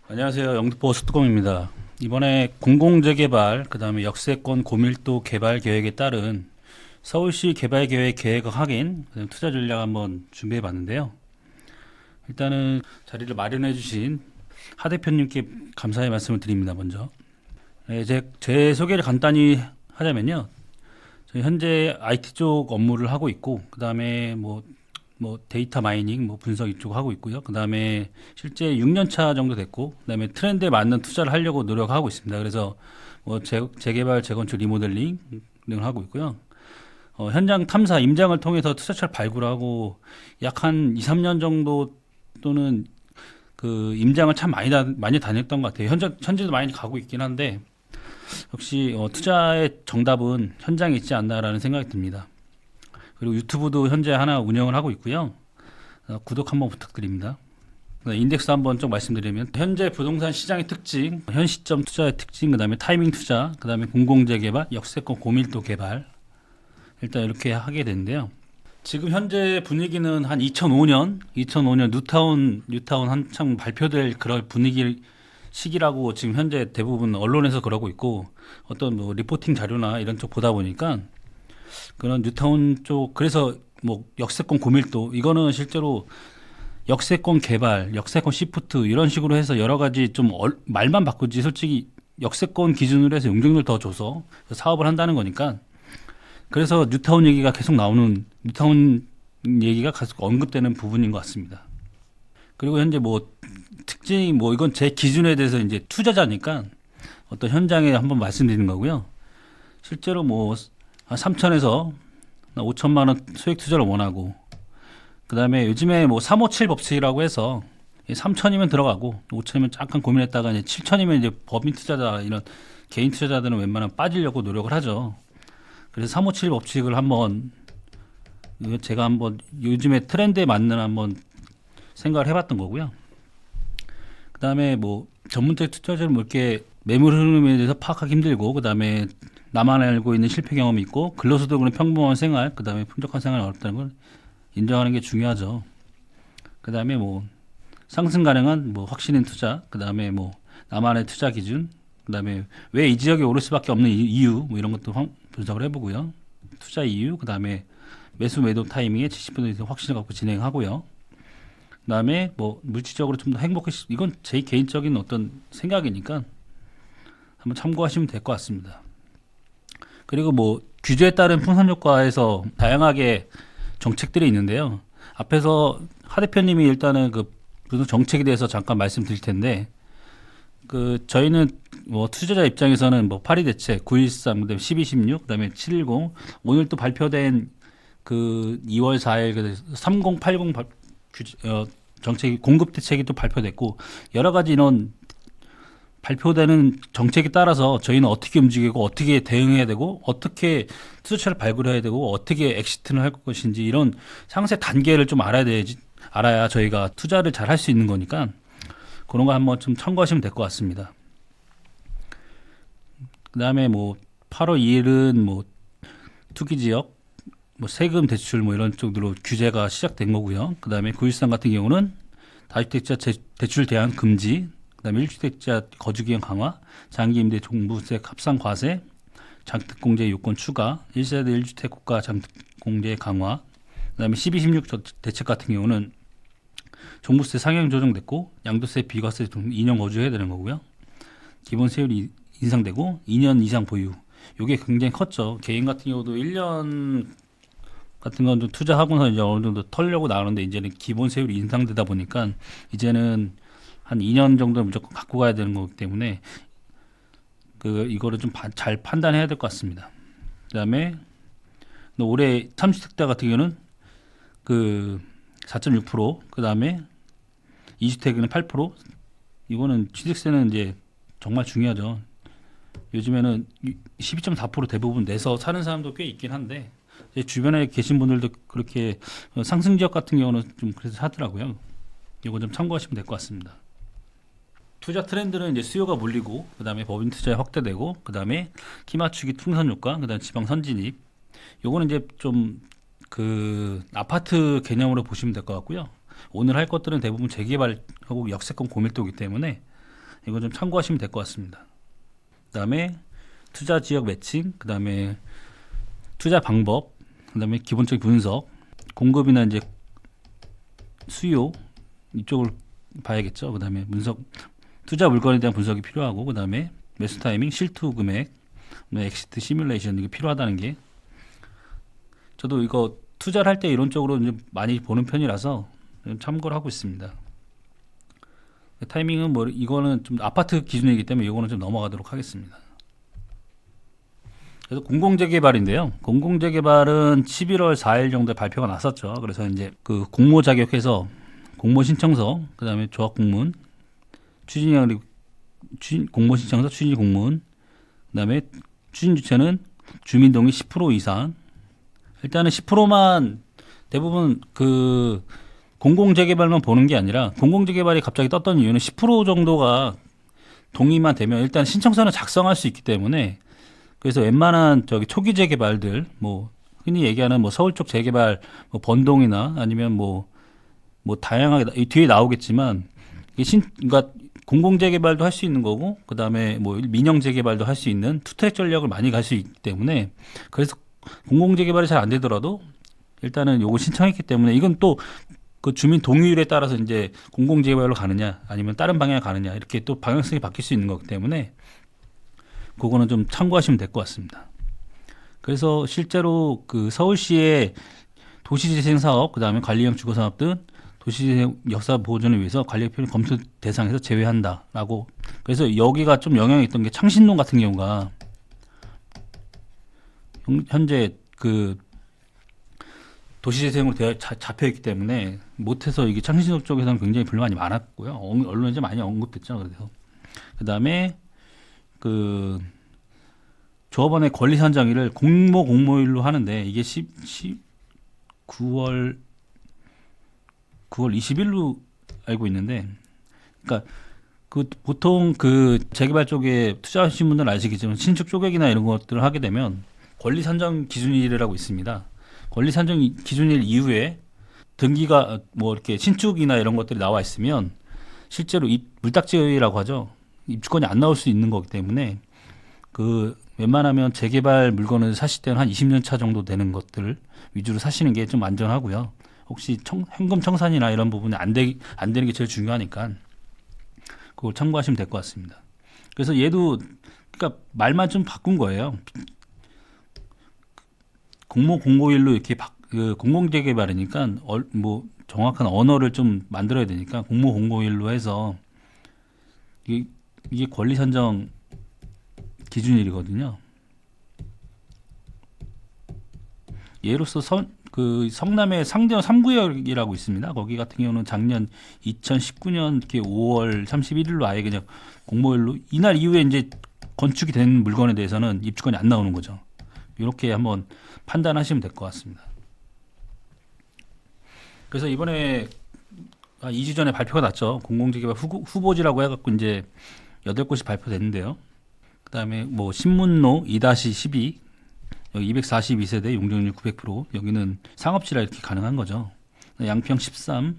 안녕하세요. 영등포 수뚜껑입니다. 이번에 공공재개발, 그다음에 역세권 고밀도 개발 계획에 따른 서울시 개발계획 계획 확인, 그다음에 투자 전략 한번 준비해 봤는데요. 일단은 자리를 마련해 주신 하 대표님께 감사의 말씀을 드립니다. 먼저. 네, 제 소개를 간단히 하자면요. 저희 현재 IT 쪽 업무를 하고 있고, 그다음에 뭐 데이터 마이닝, 뭐 분석 이쪽 하고 있고요. 그다음에 실제 6년 차 정도 됐고, 그다음에 트렌드에 맞는 투자를 하려고 노력하고 있습니다. 그래서 뭐 재개발, 재건축, 리모델링 등을 하고 있고요. 현장 탐사, 임장을 통해서 투자처를 발굴하고 약 한 2, 3년 정도 또는 그 임장을 참 많이 다녔던 것 같아요. 현재도 많이 가고 있긴 한데 역시 투자의 정답은 현장에 있지 않나라는 생각이 듭니다. 그리고 유튜브도 현재 하나 운영을 하고 있고요. 구독 한번 부탁드립니다. 인덱스 한번 좀 말씀드리면 현재 부동산 시장의 특징, 현 시점 투자의 특징, 그다음에 타이밍 투자, 그다음에 공공재개발, 역세권 고밀도 개발 일단 이렇게 하게 되는데요. 지금 현재 분위기는 한 2005년 뉴타운 한창 발표될 그럴 분위기 시기라고 지금 현재 대부분 언론에서 그러고 있고 어떤 뭐 리포팅 자료나 이런 쪽 보다 보니까 그런 뉴타운 쪽 그래서 뭐 역세권 고밀도 이거는 실제로 역세권 개발, 역세권 시프트 이런 식으로 해서 여러 가지 좀 말만 바꾸지 솔직히 역세권 기준으로 해서 용적률 더 줘서 사업을 한다는 거니까 그래서 뉴타운 얘기가 계속 나오는 뉴타운 얘기가 계속 언급되는 부분인 것 같습니다. 그리고 현재 뭐 특징이 뭐 이건 제 기준에 대해서 이제 투자자니까 어떤 현장에 한번 말씀드리는 거고요. 실제로 뭐 한 3천에서 5천만 원 소액 투자를 원하고 그다음에 요즘에 뭐 357 법칙이라고 해서 3천이면 들어가고 5천이면 잠깐 고민했다가 이제 7천이면 이제 법인 투자자 이런 개인 투자자들은 웬만하면 빠지려고 노력을 하죠. 그래서 357 법칙을 한번 제가 한번 요즘에 트렌드에 맞는 한번 생각을 해봤던 거고요. 그다음에 뭐 전문적 투자자를 뭐 이렇게 매물 흐름에 대해서 파악하기 힘들고 그다음에 나만 알고 있는 실패 경험이 있고 근로소득으로 평범한 생활 그다음에 풍족한 생활이 어렵다는 걸 인정하는 게 중요하죠. 그다음에 뭐 상승 가능한 뭐 확신인 투자 그다음에 뭐 나만의 투자 기준 그다음에 왜 이 지역에 오를 수밖에 없는 이유 뭐 이런 것도 분석을 해보고요. 투자 이유 그다음에 매수 매도 타이밍에 70% 이상 확신을 갖고 진행하고요. 그다음에 뭐 물질적으로 좀 더 이건 제 개인적인 어떤 생각이니까 한번 참고하시면 될 것 같습니다. 그리고 뭐 규제에 따른 풍선 효과에서 다양하게 정책들이 있는데요. 앞에서 하 대표님이 일단은 그 무슨 정책에 대해서 잠깐 말씀드릴 텐데 그 저희는 뭐 투자자 입장에서는 뭐 파리 대책 913 그다음에 1216 그다음에 710 오늘 또 발표된 그 2월 4일 그 3080 정책이 공급 대책이 또 발표됐고 여러 가지 이런 발표되는 정책에 따라서 저희는 어떻게 움직이고 어떻게 대응해야 되고 어떻게 투자처를 발굴해야 되고 어떻게 엑시트를 할 것인지 이런 상세 단계를 좀 알아야 저희가 투자를 잘 할 수 있는 거니까 그런 거 한번 좀 참고하시면 될 것 같습니다. 그다음에 뭐 8월 2일은 뭐 투기 지역 뭐 세금 대출 뭐 이런 쪽으로 규제가 시작된 거고요. 그다음에 913 같은 경우는 다주택자 대출 대안 금지 그다음에 1주택자 거주기간 강화, 장기 임대 종부세 합산 과세, 장특공제 요건 추가, 1세대 1주택 국가 장특공제 강화, 그다음에 1216 대책 같은 경우는 종부세 상향 조정됐고 양도세 비과세 2년 거주해야 되는 거고요. 기본 세율이 인상되고 2년 이상 보유. 이게 굉장히 컸죠. 개인 같은 경우도 1년 같은 건 좀 투자하고서 이제 어느 정도 털려고 나오는데 이제는 기본 세율이 인상되다 보니까 이제는 한 2년 정도 무조건 갖고 가야 되는 거기 때문에 이거를 좀 잘 판단해야 될 것 같습니다. 그다음에 올해 30대 같은 경우는 그 4.6% 그다음에 2주택은 8% 이거는 취득세는 이제 정말 중요하죠. 요즘에는 12.4% 대부분 내서 사는 사람도 꽤 있긴 한데 주변에 계신 분들도 그렇게 상승 지역 같은 경우는 좀 그래서 하더라고요. 이거 좀 참고하시면 될 것 같습니다. 투자 트렌드는 이제 수요가 몰리고 그다음에 법인 투자에 확대되고 그다음에 키 맞추기 풍선 효과 그다음 지방 선진입 요거는 이제 좀 그 아파트 개념으로 보시면 될 것 같고요. 오늘 할 것들은 대부분 재개발하고 역세권 고밀도이기 때문에 이거 좀 참고하시면 될 것 같습니다. 그다음에 투자 지역 매칭, 그다음에 투자 방법, 그다음에 기본적인 분석, 공급이나 이제 수요 이쪽을 봐야겠죠. 그다음에 분석, 투자 물건에 대한 분석이 필요하고, 그다음에 매수 타이밍, 실투 금액, 엑시트 시뮬레이션 이게 필요하다는 게, 저도 이거 투자를 할 때 이론적으로 좀 많이 보는 편이라서 좀 참고를 하고 있습니다. 타이밍은 뭐 이거는 좀 아파트 기준이기 때문에 이거는 좀 넘어가도록 하겠습니다. 그래서 공공재개발인데요. 공공재개발은 11월 4일 정도에 발표가 났었죠. 그래서 이제 그 공모 자격해서 공모 신청서, 그다음에 조합 공문, 추진위원, 공모 신청서, 추진 공문, 그다음에 추진 주체는 주민 동의 10% 이상. 일단은 10%만 대부분 그 공공재개발만 보는 게 아니라, 공공재개발이 갑자기 떴던 이유는 10% 정도가 동의만 되면 일단 신청서는 작성할 수 있기 때문에, 그래서 웬만한 저기 초기 재개발들, 뭐 흔히 얘기하는 뭐 서울 쪽 재개발, 뭐 번동이나 아니면 뭐 다양하게 뒤에 나오겠지만, 그러니까 공공 재개발도 할 수 있는 거고, 그 다음에 뭐 민영 재개발도 할 수 있는 투트랙 전략을 많이 갈 수 있기 때문에, 그래서 공공 재개발이 잘 안 되더라도 일단은 요거 신청했기 때문에, 이건 또 그 주민 동의율에 따라서 이제 공공 재개발로 가느냐 아니면 다른 방향을 가느냐, 이렇게 또 방향성이 바뀔 수 있는 거기 때문에 그거는 좀 참고하시면 될 것 같습니다. 그래서 실제로 그 서울시의 도시재생 사업, 그다음에 관리형 주거사업 등 도시재생 역사 보존을 위해서 관리표현 검토 대상에서 제외한다라고. 그래서 여기가 좀 영향이 있던 게, 창신동 같은 경우가 현재 그 도시재생으로 잡혀 있기 때문에 못해서, 이게 창신동 쪽에서는 굉장히 불만이 많았고요. 언론에 많이 언급됐죠. 그래서 그다음에 그 조합원의 권리 산정일을 공모일로 하는데, 이게 9월 20일로 알고 있는데, 그러니까 그 보통 그 재개발 쪽에 투자하신 분들은 아시겠지만, 신축 쪼개기나 이런 것들을 하게 되면 권리 산정 기준일이라고 있습니다. 권리 산정 기준일 이후에 등기가 뭐 이렇게 신축이나 이런 것들이 나와 있으면 실제로 물딱지라고 하죠. 입주권이 안 나올 수 있는 거기 때문에, 그 웬만하면 재개발 물건을 사실 때는 한 20년 차 정도 되는 것들 위주로 사시는 게 좀 안전하고요. 혹시 현금 청산이나 이런 부분이 안 되는 게 제일 중요하니까 그걸 참고하시면 될 것 같습니다. 그래서 얘도 그러니까 말만 좀 바꾼 거예요. 공모 공고일로 이렇게 그 공공재개발이니까 뭐 정확한 언어를 좀 만들어야 되니까 공모 공고일로 해서, 이게 권리 산정 기준일이거든요. 예로서 그 성남의 상대원 3구역이라고 있습니다. 거기 같은 경우는 작년 2019년 이렇게 5월 31일로 아예 그냥 공모일로, 이날 이후에 이제 건축이 된 물건에 대해서는 입주권이 안 나오는 거죠. 이렇게 한번 판단하시면 될 것 같습니다. 그래서 이번에 2주 전에 발표가 났죠. 공공재개발 후보지라고 해갖고 이제 8곳이 발표됐는데요. 그 다음에 뭐 신문로 2-12, 여기 242세대 용적률 900%, 여기는 상업지라 이렇게 가능한 거죠. 양평 13,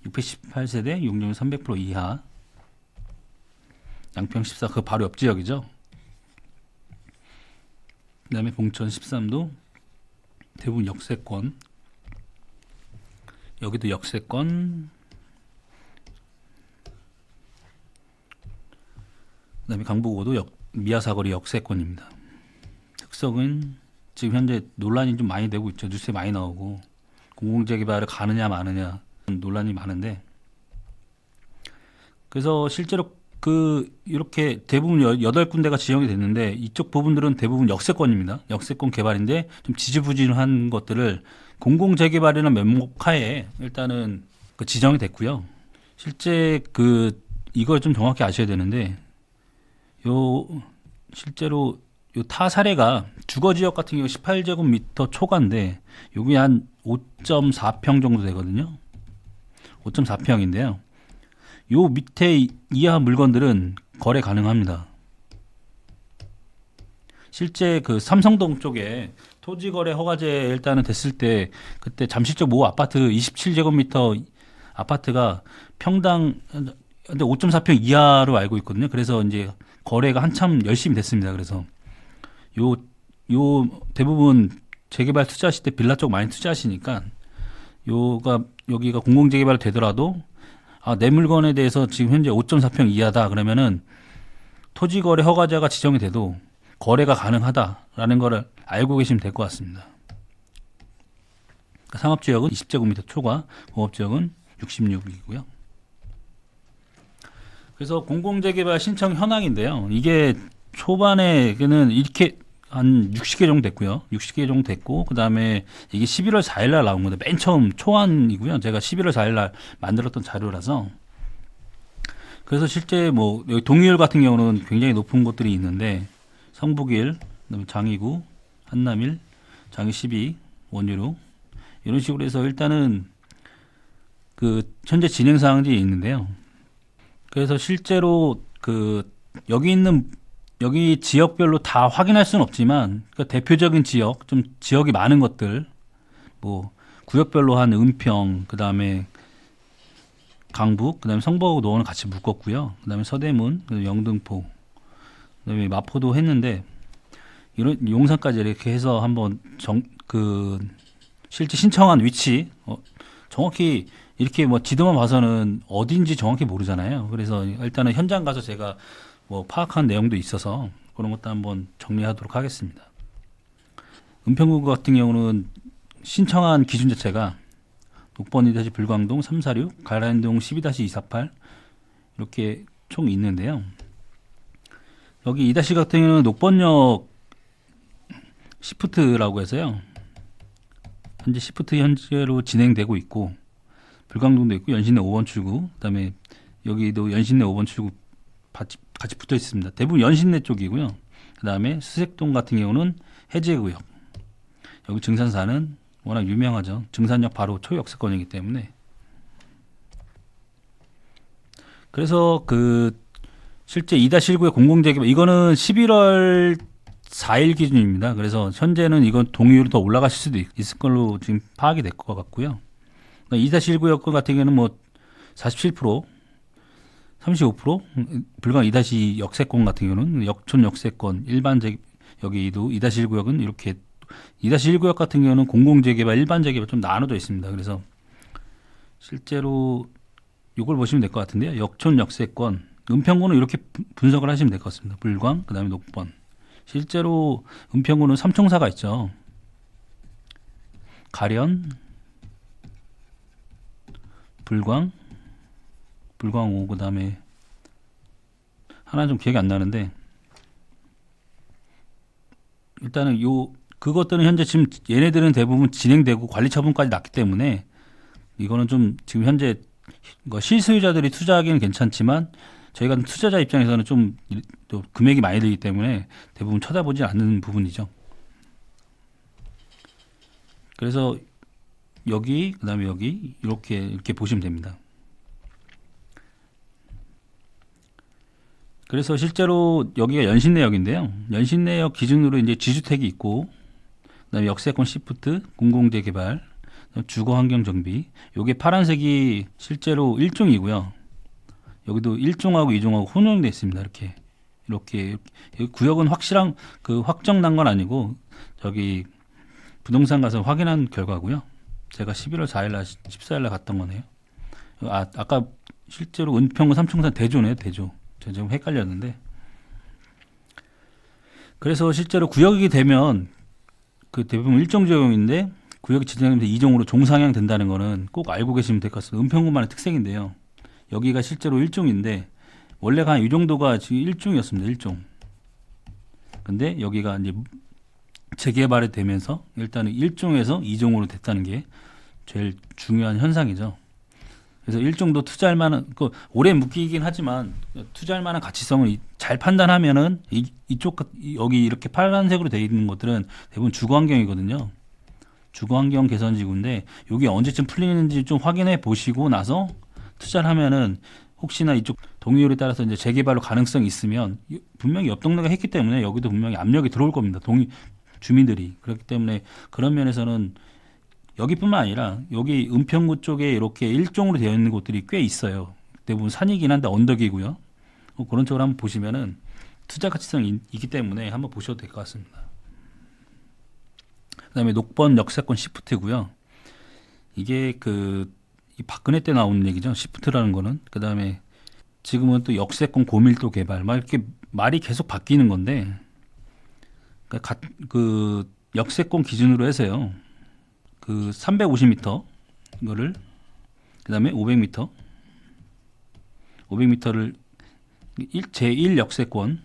618세대 용적률 300% 이하, 양평 14 그 바로 옆 지역이죠. 그 다음에 봉천 13도 대부분 역세권, 여기도 역세권, 그 다음에 강북5도 미아사거리 역세권입니다. 특성은 지금 현재 논란이 좀 많이 되고 있죠. 뉴스에 많이 나오고, 공공재개발을 가느냐 마느냐 논란이 많은데, 그래서 실제로 이렇게 대부분 8군데가 지정이 됐는데, 이쪽 부분들은 대부분 역세권입니다. 역세권 개발인데 좀 지지부진한 것들을 공공재개발이라는 면목하에 일단은 지정이 됐고요. 실제 이걸 좀 정확히 아셔야 되는데, 실제로 타 사례가 주거지역 같은 경우 18제곱미터 초과인데, 여기 한 5.4평 정도 되거든요. 5.4평인데요. 요 밑에 이하 물건들은 거래 가능합니다. 실제 그 삼성동 쪽에 토지거래 허가제 일단은 됐을 때, 그때 잠실적 모 아파트 27제곱미터 아파트가 평당 근데 5.4평 이하로 알고 있거든요. 그래서 이제 거래가 한참 열심히 됐습니다. 그래서 요, 요 대부분 재개발 투자하실 때 빌라 쪽 많이 투자하시니까 여기가 공공재개발 되더라도 내 물건에 대해서 지금 현재 5.4평 이하다 그러면은 토지거래 허가자가 지정이 돼도 거래가 가능하다라는 거를 알고 계시면 될 것 같습니다. 상업지역은 20제곱미터 초과, 공업지역은 66이고요. 그래서 공공재개발 신청 현황인데요. 이게 초반에는 이렇게 한 60개 정도 됐고요. 60개 정도 됐고, 그 다음에 이게 11월 4일 날 나온 건데, 맨 처음 초안이고요. 제가 11월 4일 날 만들었던 자료라서. 그래서 실제 뭐, 여기 동의율 같은 경우는 굉장히 높은 곳들이 있는데, 성북1, 그다음에 장이구, 한남일, 장이 12, 원유로, 이런 식으로 해서 일단은 그 현재 진행 사항들이 있는데요. 그래서 실제로 여기 지역별로 다 확인할 수는 없지만 대표적인 지역, 좀 지역이 많은 것들, 뭐 구역별로 한 은평, 그 다음에 강북, 그 다음에 성북하고 노원을 같이 묶었고요. 그 다음에 서대문, 그다음에 영등포, 그 다음에 마포도 했는데 이런 용산까지 이렇게 해서 한번 실제 신청한 위치 정확히 이렇게 뭐 지도만 봐서는 어딘지 정확히 모르잖아요. 그래서 일단은 현장 가서 제가 뭐 파악한 내용도 있어서 그런 것도 한번 정리하도록 하겠습니다. 은평구 같은 경우는 신청한 기준 자체가 녹번 2- 불광동 346, 가라현동 12-248 이렇게 총 있는데요. 여기 2- 같은 경우는 녹번역 시프트라고 해서요. 현재 시프트 현재로 진행되고 있고 불광동도 있고 연신내 5번 출구, 그다음에 여기도 연신내 5번 출구 같이 붙어 있습니다. 대부분 연신내 쪽이고요. 그다음에 수색동 같은 경우는 해제구역. 여기 증산사는 워낙 유명하죠. 증산역 바로 초역세권이기 때문에. 그래서 실제 2-1구의 공공재개발 이거는 11월 4일 기준입니다. 그래서 현재는 이건 동의율이 더 올라가실 수도 있을 걸로 지금 파악이 될 것 같고요. 2-1구역 같은 경우는 뭐 47%, 35%, 불광 2- 역세권 같은 경우는 역촌 역세권 여기도 2-1구역은 이렇게 2-1구역 같은 경우는 공공재개발, 일반재개발 좀 나눠져 있습니다. 그래서 실제로 이걸 보시면 될 것 같은데요. 역촌 역세권, 은평구는 이렇게 분석을 하시면 될 것 같습니다. 불광, 그 다음에 녹번. 실제로 은평구는 삼총사가 있죠. 가련, 불광 5, 그 다음에 하나 좀 기억이 안 나는데 일단은 그것들은 현재 지금 얘네들은 대부분 진행되고 관리 처분까지 났기 때문에 이거는 좀 지금 현재 실수요자들이 투자하기는 괜찮지만 저희가 투자자 입장에서는 좀 또 금액이 많이 들기 때문에 대부분 쳐다보지 않는 부분이죠. 그래서 여기 그다음에 여기 이렇게 보시면 됩니다. 그래서 실제로 여기가 연신내역인데요. 연신내역 기준으로 이제 지주택이 있고, 그다음에 역세권 시프트, 공공재개발, 주거환경 정비. 요게 파란색이 실제로 1종이고요. 여기도 1종하고 2종하고 혼용되어 있습니다. 이렇게 구역은 확실한 확정난 건 아니고 저기 부동산 가서 확인한 결과고요. 제가 11월 4일날 14일날 갔던 거네요. 아까 실제로 은평구 삼총산 대조네요. 대조. 제가 좀 헷갈렸는데. 그래서 실제로 구역이 되면 대부분 일정 적용인데 구역이 지정되면 2종으로 종상향 된다는 거는 꼭 알고 계시면 될 것 같습니다. 은평구만의 특색인데요. 여기가 실제로 1종인데 원래가 이 정도가 지금 1종이었습니다. 1종. 근데 여기가 이제 재개발이 되면서 일단은 1종에서 2종으로 됐다는 게 제일 중요한 현상이죠. 그래서 1종도 투자할 만한 오래 묶이긴 하지만 투자할 만한 가치성을 잘 판단하면은 여기 이렇게 파란색으로 되어 있는 것들은 대부분 주거환경이거든요. 주거환경 개선지구인데 여기 언제쯤 풀리는지 좀 확인해 보시고 나서 투자를 하면은 혹시나 이쪽 동의율에 따라서 이제 재개발로 가능성이 있으면 분명히 옆 동네가 했기 때문에 여기도 분명히 압력이 들어올 겁니다. 주민들이. 그렇기 때문에 그런 면에서는 여기뿐만 아니라 여기 은평구 쪽에 이렇게 일종으로 되어 있는 곳들이 꽤 있어요. 대부분 산이긴 한데 언덕이고요. 그런 쪽으로 한번 보시면은 투자 가치성이 있기 때문에 한번 보셔도 될 것 같습니다. 그다음에 녹번 역세권 시프트고요. 이게 이 박근혜 때 나오는 얘기죠. 시프트라는 거는. 그다음에 지금은 또 역세권 고밀도 개발 막 이렇게 말이 계속 바뀌는 건데 그 역세권 기준으로 해서요. 그 350m 이거를 그다음에 500m 500m를 제1 역세권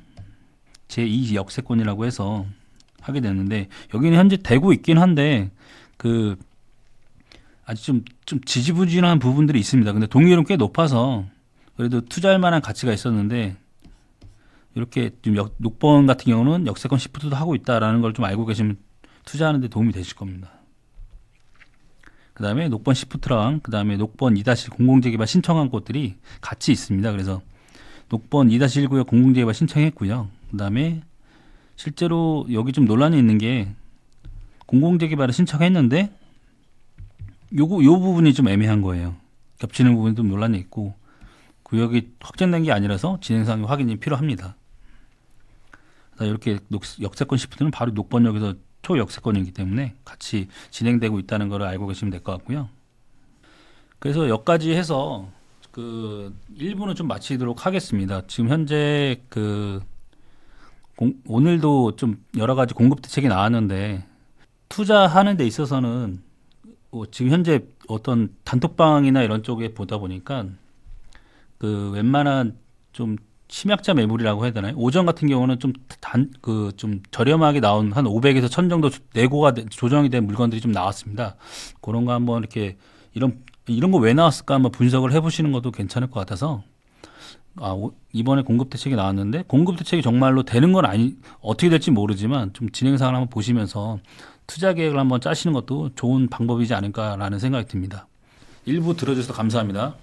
제2 역세권이라고 해서 하게 되는데 여기는 현재 되고 있긴 한데 아주 좀 지지부진한 부분들이 있습니다. 근데 동의율은 꽤 높아서 그래도 투자할 만한 가치가 있었는데 이렇게 좀 녹번 같은 경우는 역세권 시프트도 하고 있다라는 걸 좀 알고 계시면 투자하는 데 도움이 되실 겁니다. 그 다음에 녹번 시프트랑 그 다음에 녹번 2-1 공공재개발 신청한 곳들이 같이 있습니다. 그래서 녹번 2-1구역 공공재개발 신청했고요. 그 다음에 실제로 여기 좀 논란이 있는 게 공공재개발을 신청했는데 요 부분이 좀 애매한 거예요. 겹치는 부분이 좀 논란이 있고 구역이 확정된 게 아니라서 진행상의 확인이 필요합니다. 이렇게 역세권 시프트는 바로 녹번역에서 초역세권이기 때문에 같이 진행되고 있다는 걸 알고 계시면 될 것 같고요. 그래서 여기까지 해서 그 1부는 좀 마치도록 하겠습니다. 지금 현재 오늘도 좀 여러 가지 공급 대책이 나왔는데 투자하는 데 있어서는 지금 현재 어떤 단톡방이나 이런 쪽에 보다 보니까 웬만한 좀 심약자 매물이라고 해야 되나요? 오전 같은 경우는 좀 저렴하게 나온 한 500에서 1000 정도 내고가 조정이 된 물건들이 좀 나왔습니다. 그런 거 한번 이렇게 이런 거 왜 나왔을까 한번 분석을 해보시는 것도 괜찮을 것 같아서 이번에 공급 대책이 나왔는데 공급 대책이 정말로 되는 건 어떻게 될지 모르지만 좀 진행 상황을 한번 보시면서 투자 계획을 한번 짜시는 것도 좋은 방법이지 않을까라는 생각이 듭니다. 일부 들어주셔서 감사합니다.